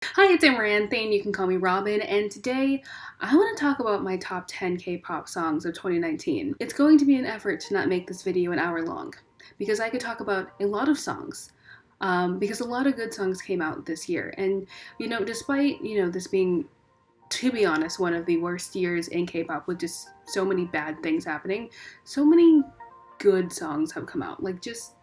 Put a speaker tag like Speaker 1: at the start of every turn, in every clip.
Speaker 1: Hi, it's Amaranthine. You can call me Robin, and today I want to talk about my top 10 K-pop songs of 2019. It's going to be an effort to not make this video an hour long because I could talk about a lot of songs. Because a lot of good songs came out this year, and despite this being, to be honest, one of the worst years in K-pop with just so many bad things happening, so many good songs have come out. Like just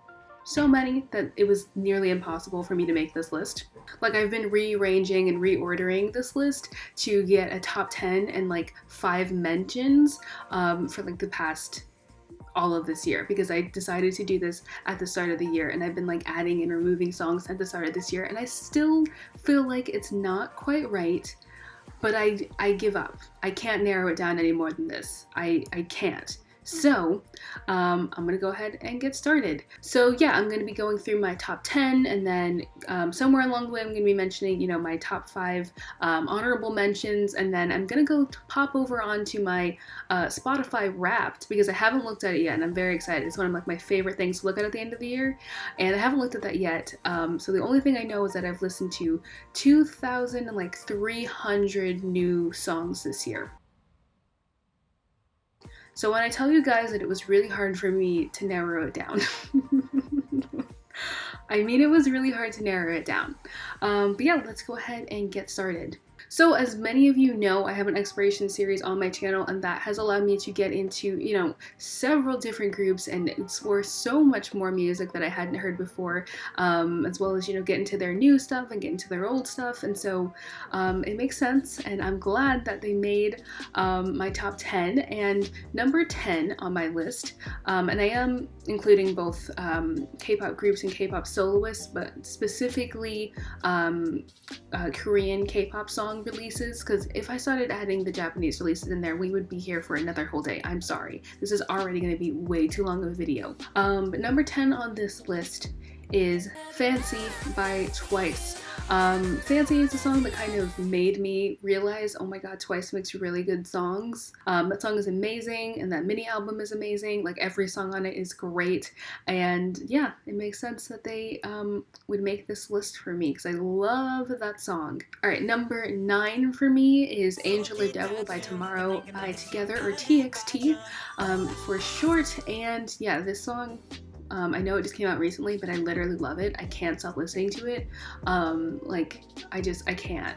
Speaker 1: so many that it was nearly impossible for me to make this list. Like I've been rearranging and reordering this list to get a top 10 and like 5 mentions for like the past all of this year, because I decided to do this at the start of the year, and I've been like adding and removing songs at the start of this year, and I still feel like it's not quite right, but I give up. I can't narrow it down any more than this. I can't. So I'm gonna go ahead and get started. So yeah, I'm gonna be going through my top 10, and then somewhere along the way I'm gonna be mentioning, my top 5 honorable mentions, and then I'm gonna go pop over onto my Spotify Wrapped, because I haven't looked at it yet, and I'm very excited. It's one of like my favorite things to look at the end of the year, and I haven't looked at that yet. So the only thing I know is that I've listened to 2,300 new songs this year. So when I tell you guys that it was really hard for me to narrow it down, I mean it was really hard to narrow it down. But yeah, let's go ahead and get started. So as many of you know, I have an exploration series on my channel, and that has allowed me to get into, several different groups and explore so much more music that I hadn't heard before, as well as, get into their new stuff and get into their old stuff. And so it makes sense, and I'm glad that they made my top 10, and number 10 on my list, and I am including both K-pop groups and K-pop soloists, but specifically Korean K-pop song releases, because if I started adding the Japanese releases in there, we would be here for another whole day. I'm sorry. This is already going to be way too long of a video. But number 10 on this list is Fancy by Twice. Fancy is a song that kind of made me realize, oh my god, Twice makes really good songs. That song is amazing, and that mini album is amazing. Like every song on it is great, and yeah, it makes sense that they would make this list for me, because I love that song. Alright, number 9 for me is Angel or Devil by Tomorrow by Together, or TXT for short, and yeah, this song, I know it just came out recently, but I literally love it. I can't stop listening to it. I can't.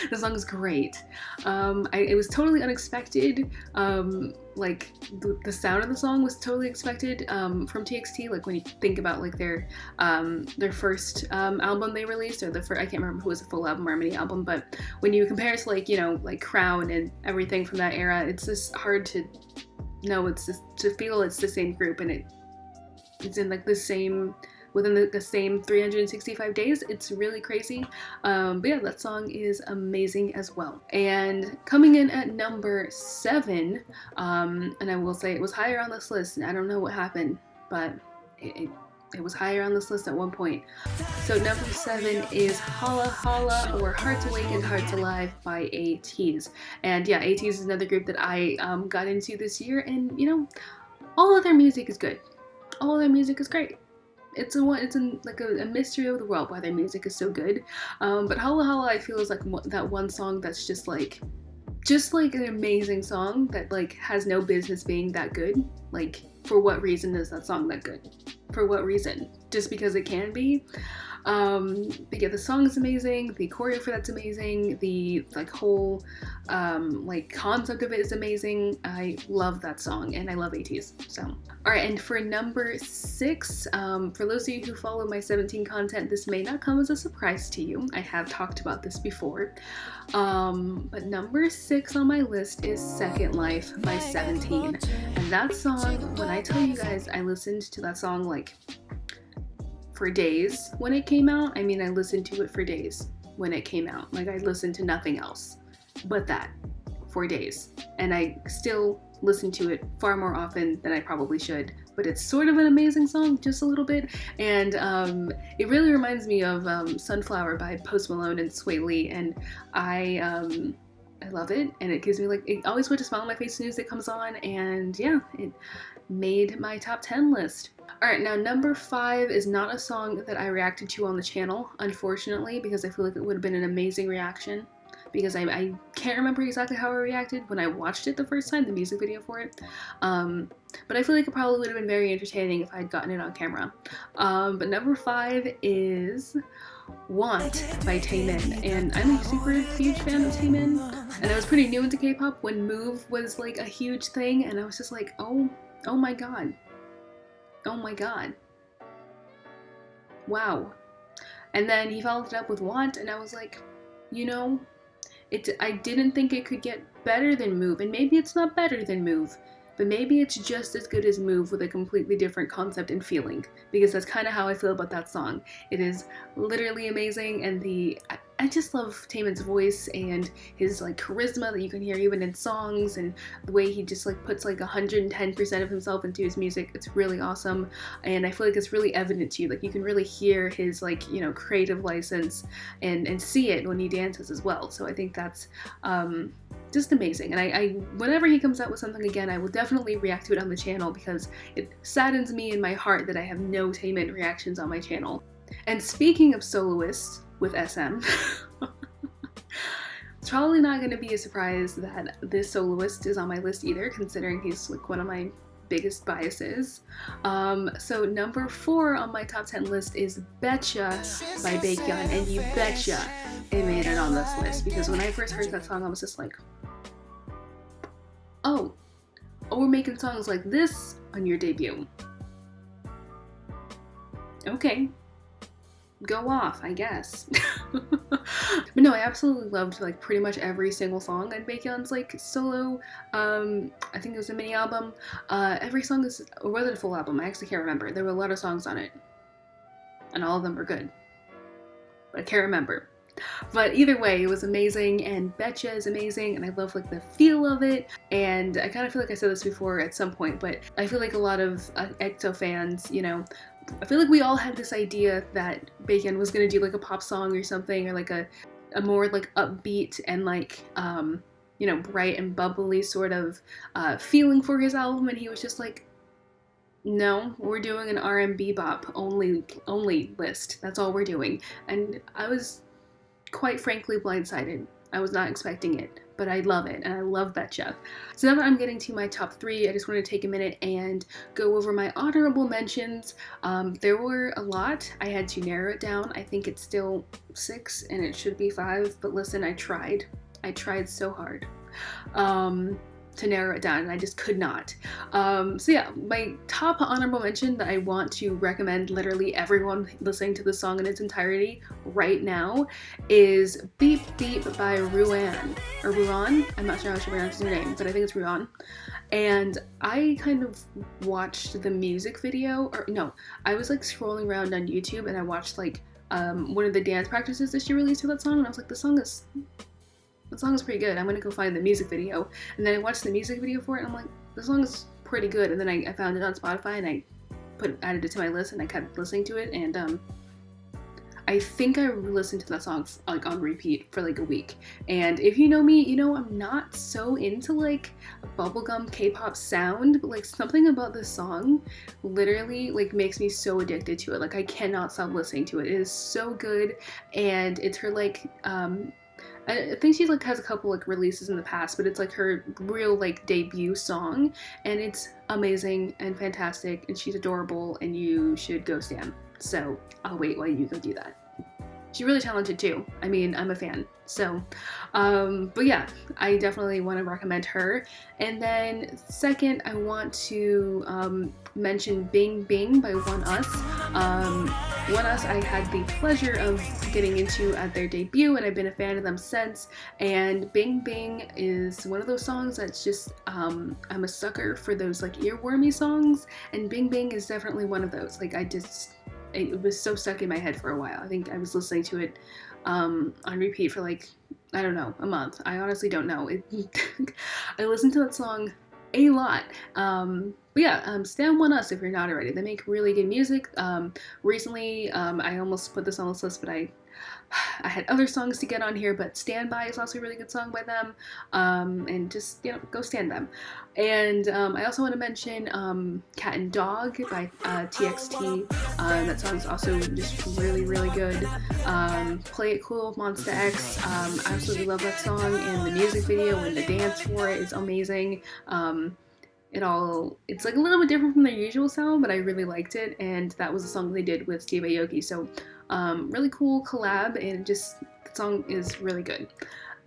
Speaker 1: The song is great. It was totally unexpected. The sound of the song was totally expected from TXT. Like when you think about like their first album they released, or I can't remember if it was a full album or a mini album, but when you compare it to like Crown and everything from that era, it's just hard to know. It's just to feel it's the same group, and it's in like within the same 365 days. It's really crazy. But yeah, that song is amazing as well. And coming in at number 7, and I will say it was higher on this list, and I don't know what happened, but it was higher on this list at one point. So number 7 is Holla Holla, or Hearts Awakened, Hearts Alive by ATEEZ. And yeah, ATEEZ is another group that I got into this year, and all of their music is good. All their music is great. It's a mystery of the world why their music is so good. But Holla Holla, I feel, is like that one song that's just like an amazing song that like has no business being that good. Like, for what reason is that song that good? For what reason? Just because it can be? But yeah, the song is amazing, the choreo for that's amazing, the like whole concept of it is amazing. I love that song, and I love ATEEZ. So alright, and for number 6, for those of you who follow my 17 content, this may not come as a surprise to you. I have talked about this before. But number 6 on my list is Second Life by 17. And that song, when I tell you guys I listened to that song like for days when it came out, I mean I listened to it for days when it came out. Like I listened to nothing else but that for days. And I still listen to it far more often than I probably should, but it's sort of an amazing song, just a little bit. And it really reminds me of Sunflower by Post Malone and Sway Lee, and I I love it, and it gives me like, it always puts a smile on my face as soon as it comes on, and yeah, it made my top 10 list. Alright, now number 5 is not a song that I reacted to on the channel, unfortunately, because I feel like it would have been an amazing reaction, because I can't remember exactly how I reacted when I watched it the first time, the music video for it, but I feel like it probably would have been very entertaining if I had gotten it on camera. But number 5 is Want by Taemin, and I'm a super huge fan of Taemin, and I was pretty new into K-pop when Move was like a huge thing, and I was just like, oh my god, oh my god, wow. And then he followed it up with Want, and I was like, you know, I didn't think it could get better than Move, and maybe it's not better than Move, but maybe it's just as good as Move with a completely different concept and feeling, because that's kind of how I feel about that song. It is literally amazing, and I just love Taemin's voice and his like charisma that you can hear even in songs, and the way he just like puts like 110% of himself into his music. It's really awesome, and I feel like it's really evident to you. Like you can really hear his like, you know, creative license and see it when he dances as well. So I think that's just amazing, and I whenever he comes out with something again, I will definitely react to it on the channel, because it saddens me in my heart that I have no Taemin reactions on my channel. And speaking of soloists with SM, it's probably not going to be a surprise that this soloist is on my list either, considering he's like one of my biggest biases. So number 4 on my top 10 list is Betcha by Baekhyun, and you betcha it made it on this list, because when I first heard that song I was just like, oh, we're making songs like this on your debut. Okay, go off, I guess. But no, I absolutely loved like pretty much every single song on Baekhyun's like solo, I think it was a mini album. Every song is, or was it a full album? I actually can't remember. There were a lot of songs on it, and all of them were good, but I can't remember. But either way, it was amazing, and Betcha is amazing, and I love like the feel of it, and I kind of feel like I said this before at some point, but I feel like a lot of EXO fans, you know, I feel like we all had this idea that Baekhyun was gonna do like a pop song or something, or like a more like upbeat and like you know, bright and bubbly sort of feeling for his album, and he was just like, no, we're doing an R&B bop only list. That's all we're doing. And I was quite frankly blindsided. I was not expecting it, but I love it, and I love Betcha. So now that I'm getting to my top 3, I just want to take a minute and go over my honorable mentions. There were a lot. I had to narrow it down. I think it's still 6 and it should be 5, but listen, I tried. I tried so hard to narrow it down, and I just could not. So yeah, my top honorable mention that I want to recommend literally everyone listening to the song in its entirety right now is Beep Beep by Ruan, or Ruan, I'm not sure how she pronounces her name, but I think it's Ruan. And I kind of watched the music video, or no, I was like scrolling around on YouTube, and I watched like one of the dance practices that she released for that song, and I was like, the song is pretty good. I'm gonna go find the music video. And then I watched the music video for it, and I'm like, the song is pretty good. And then I found it on Spotify, and I added it to my list, and I kept listening to it. And I think I listened to that song like on repeat for like a week. And if you know me, you know I'm not so into like a bubblegum K-pop sound, but like something about this song literally like makes me so addicted to it. Like I cannot stop listening to it. It is so good, and it's her like I think she like has a couple like releases in the past, but it's like her real like debut song, and it's amazing and fantastic, and she's adorable, and you should go stan. So I'll wait while you go do that. She's really talented too. I mean, I'm a fan. So, but yeah, I definitely want to recommend her. And then second, I want to mention Bing Bing by One Us. One Us I had the pleasure of getting into at their debut, and I've been a fan of them since. And Bing Bing is one of those songs that's just, I'm a sucker for those like earwormy songs, and Bing Bing is definitely one of those. Like it was so stuck in my head for a while. I think I was listening to it on repeat for like, I don't know, a month. I honestly don't know. I listened to that song a lot. But yeah, stan One Us if you're not already. They make really good music. Recently, I almost put this on this list, but I I had other songs to get on here, but Stand By is also a really good song by them. And just, go stand them. And I also want to mention Cat and Dog by TXT. That song's also just really, really good. Play It Cool, Monsta X. I absolutely love that song, and the music video and the dance for it is amazing. It's like a little bit different from their usual sound, but I really liked it, and that was a song they did with Steve Aoki. So really cool collab, and just the song is really good.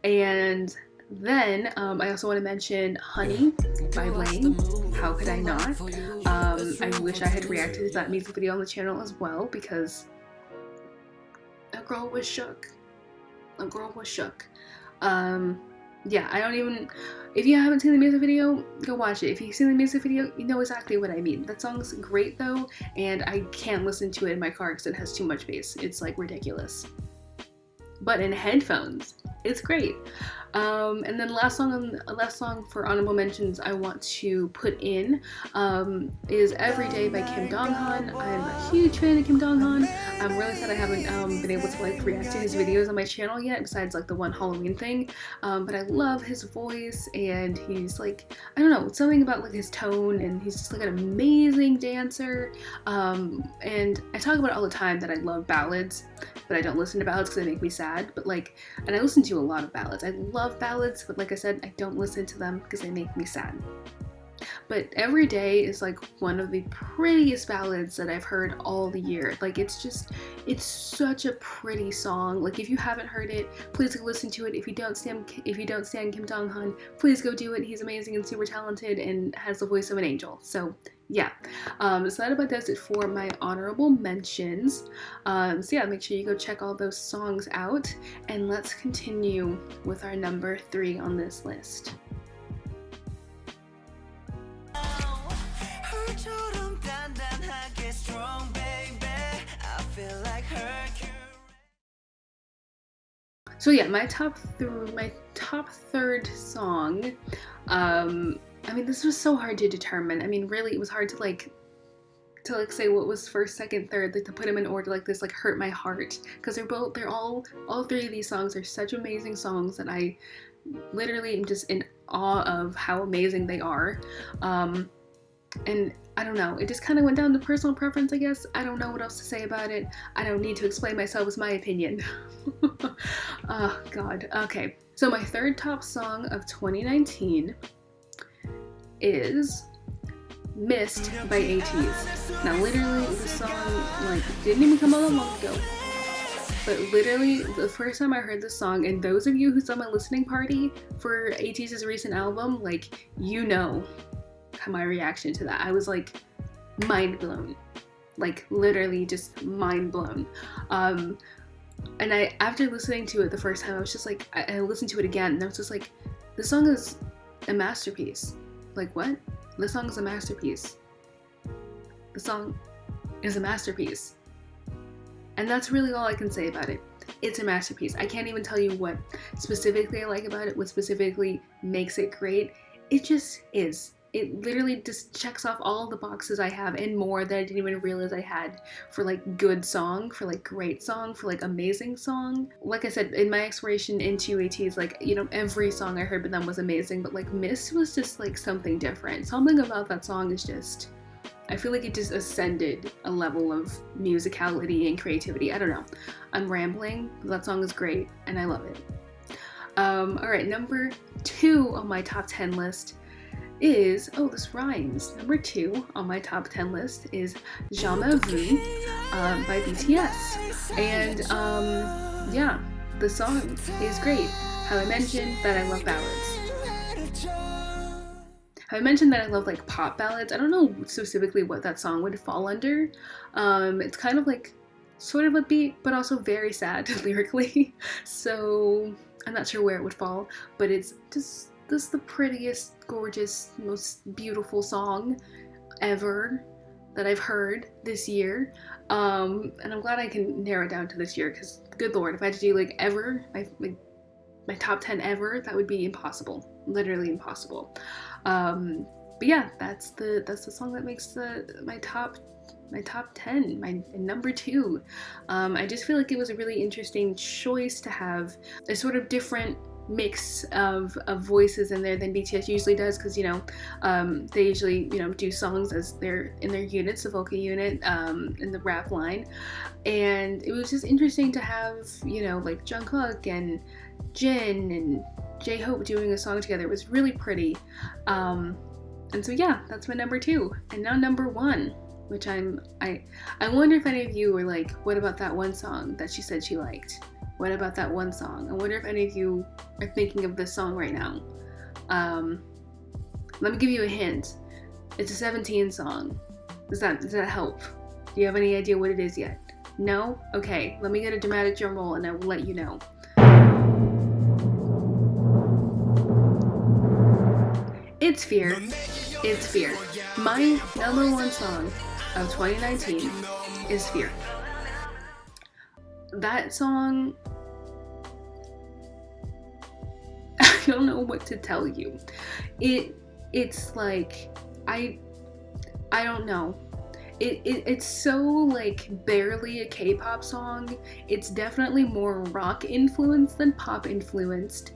Speaker 1: And then I also want to mention Honey by Lane. How could I not? I wish I had reacted to that music video on the channel as well, because that girl was shook. That girl was shook. Yeah, if you haven't seen the music video, go watch it. If you've seen the music video, you know exactly what I mean. That song's great though, and I can't listen to it in my car because it has too much bass. It's like ridiculous. But in headphones, it's great. And then last song for honorable mentions I want to put in is Every Day by Kim Dong-han. I'm a huge fan of Kim Dong-han. I'm really sad I haven't been able to like react to his videos on my channel yet, besides like the one Halloween thing. But I love his voice, and he's like, I don't know, something about like his tone, and he's just like an amazing dancer. And I talk about it all the time that I love ballads, but I don't listen to ballads because they make me sad. But like, and I listen to a lot of ballads. I love ballads, but like I said, I don't listen to them because they make me sad. But Every Day is like one of the prettiest ballads that I've heard all the year. Like it's such a pretty song. Like if you haven't heard it, please go listen to it. If you don't stand Kim Dong-han, please go do it. He's amazing and super talented and has the voice of an angel. So yeah, so that about does it for my honorable mentions. So yeah, make sure you go check all those songs out, and let's continue with our number 3 on this list. So yeah, my top third song, I mean, this was so hard to determine. I mean, really, it was hard to say what was first, second, third, like to put them in order like this, like hurt my heart, because all 3 of these songs are such amazing songs that I literally am just in awe of how amazing they are. And I don't know, it just kind of went down to personal preference, I guess. I don't know what else to say about it. I don't need to explain myself, it's my opinion. Oh god. Okay, so my third top song of 2019 is Mist by ATEEZ. Now literally this song like didn't even come out that long ago, but literally the first time I heard this song, and those of you who saw my listening party for ATEEZ's recent album, like, you know my reaction to that. I was like mind blown, like literally just mind blown. And after listening to it the first time, I was just like, I listened to it again, and I was just like, this song is a masterpiece. Like, what? This song is a masterpiece. The song is a masterpiece. And that's really all I can say about it. It's a masterpiece. I can't even tell you what specifically I like about it, what specifically makes it great. It just is. It literally just checks off all the boxes I have and more that I didn't even realize I had for like good song, for like great song, for like amazing song. Like I said, in my exploration into ATEEZ, like, every song I heard by them was amazing, but like Mist was just like something different. Something about that song is just, I feel like it just ascended a level of musicality and creativity. I don't know. I'm rambling, but that song is great and I love it. Alright, number 2 on my top 10 list is, oh, this rhymes. Number 2 on my top 10 list is Jamais Vu by BTS. And yeah, the song is great. How I mentioned that I love ballads. How I mentioned that I love like pop ballads. I don't know specifically what that song would fall under. It's kind of like sort of upbeat, but also very sad lyrically. So I'm not sure where it would fall, but it's just the prettiest, gorgeous, most beautiful song ever that I've heard this year. And I'm glad I can narrow it down to this year, because good lord, if I had to do like ever, my top 10 ever, that would be impossible. Literally impossible. But yeah, that's the song that makes my top my top 10, my number 2. I just feel like it was a really interesting choice to have a sort of different mix of voices in there than BTS usually does, because they usually do songs as they're in their units, the vocal unit, in the rap line, and it was just interesting to have like Jungkook and Jin and J-Hope doing a song together. It was really pretty, and so yeah, that's my number 2. And now number 1, which I wonder if any of you were like, what about that one song that she said she liked? What about that one song? I wonder if any of you are thinking of this song right now. Let me give you a hint. It's a 17 song. Does that help? Do you have any idea what it is yet? No? Okay, let me get a dramatic drum roll and I will let you know. It's Fear. It's Fear. My number 1 song of 2019 is Fear. That song, I don't know what to tell you. It's like, I don't know. It's so like barely a K-pop song. It's definitely more rock influenced than pop influenced,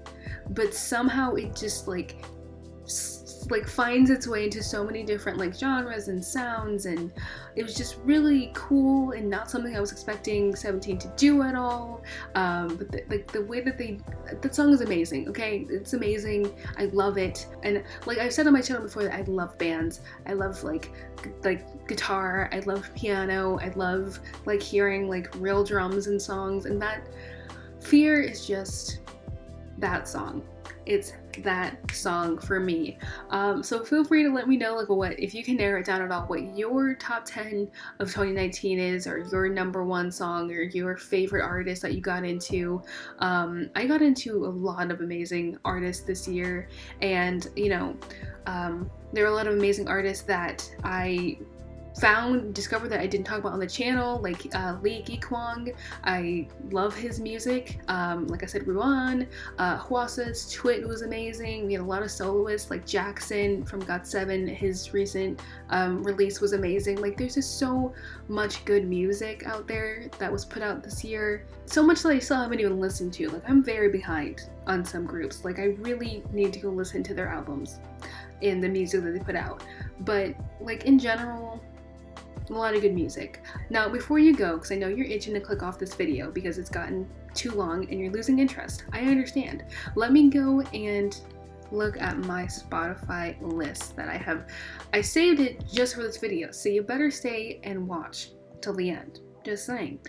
Speaker 1: but somehow it just like finds its way into so many different like genres and sounds, and it was just really cool and not something I was expecting 17 to do at all. But the way that that song is amazing. Okay, it's amazing. I love it, and like I've said on my channel before, that I love bands. I love like guitar. I love piano. I love like hearing like real drums in songs, and that Fear is just that song. It's that song for me. So feel free to let me know, like, what, if you can narrow it down at all, what your top 10 of 2019 is, or your number 1 song, or your favorite artist that you got into. I got into a lot of amazing artists this year, and there were a lot of amazing artists that I discovered that I didn't talk about on the channel, like Lee Gi-kwang. I love his music. Like I said, Ruan, Hwasa's Twit was amazing. We had a lot of soloists like Jackson from GOT7. His recent release was amazing. Like, there's just so much good music out there that was put out this year. So much that I still haven't even listened to. Like, I'm very behind on some groups. Like, I really need to go listen to their albums and the music that they put out. But like in general, a lot of good music. Now, before you go, because I know you're itching to click off this video because it's gotten too long and you're losing interest, I understand. Let me go and look at my Spotify list that I have. I saved it just for this video, so you better stay and watch till the end. Just saying.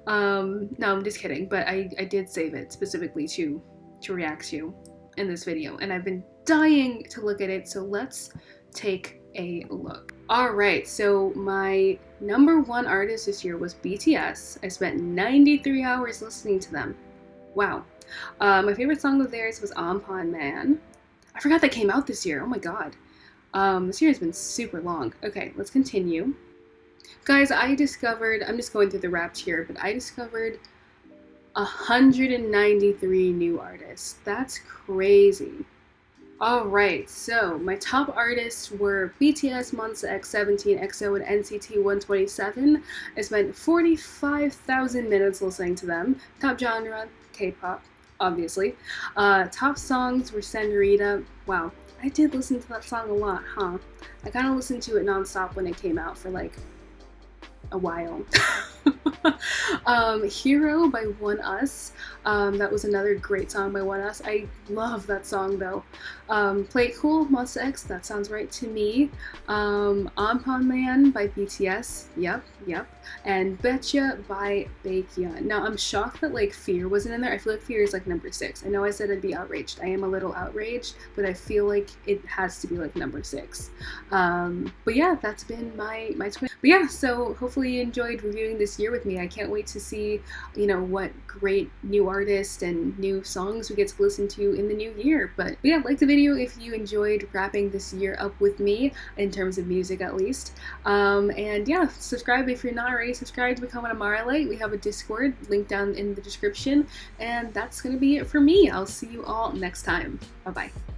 Speaker 1: No, I'm just kidding, but I did save it specifically to react to in this video, and I've been dying to look at it, so let's take a look. Alright, so my number 1 artist this year was BTS. I spent 93 hours listening to them. Wow. My favorite song of theirs was Ampon Man. I forgot that came out this year. Oh my god. This year has been super long. Okay, let's continue. Guys, I discovered, I'm just going through the Wrapped here, but I discovered 193 new artists. That's crazy. Alright, so my top artists were BTS, Monsta X, 17, EXO, and NCT 127. I spent 45,000 minutes listening to them. Top genre, K-pop, obviously. Top songs were Senorita. Wow, I did listen to that song a lot, huh? I kind of listened to it nonstop when it came out for like a while. Hero by ONE.US. That was another great song by ONE.US. I love that song though. Play It Cool, Monsta X, that sounds right to me. Ampon Man by BTS, yep. And Betcha by Baekhyun. Now I'm shocked that like Fear wasn't in there. I feel like Fear is like number 6. I know I said I'd be outraged. I am a little outraged, but I feel like it has to be like number 6. But yeah, that's been my twin. But yeah, so hopefully you enjoyed reviewing this year with me. I can't wait to see, what great new artists and new songs we get to listen to in the new year. But yeah, like the video if you enjoyed wrapping this year up with me, in terms of music at least. And yeah, subscribe if you're not already subscribed to become an Amaralite. We have a Discord, link down in the description. And that's going to be it for me. I'll see you all next time. Bye-bye.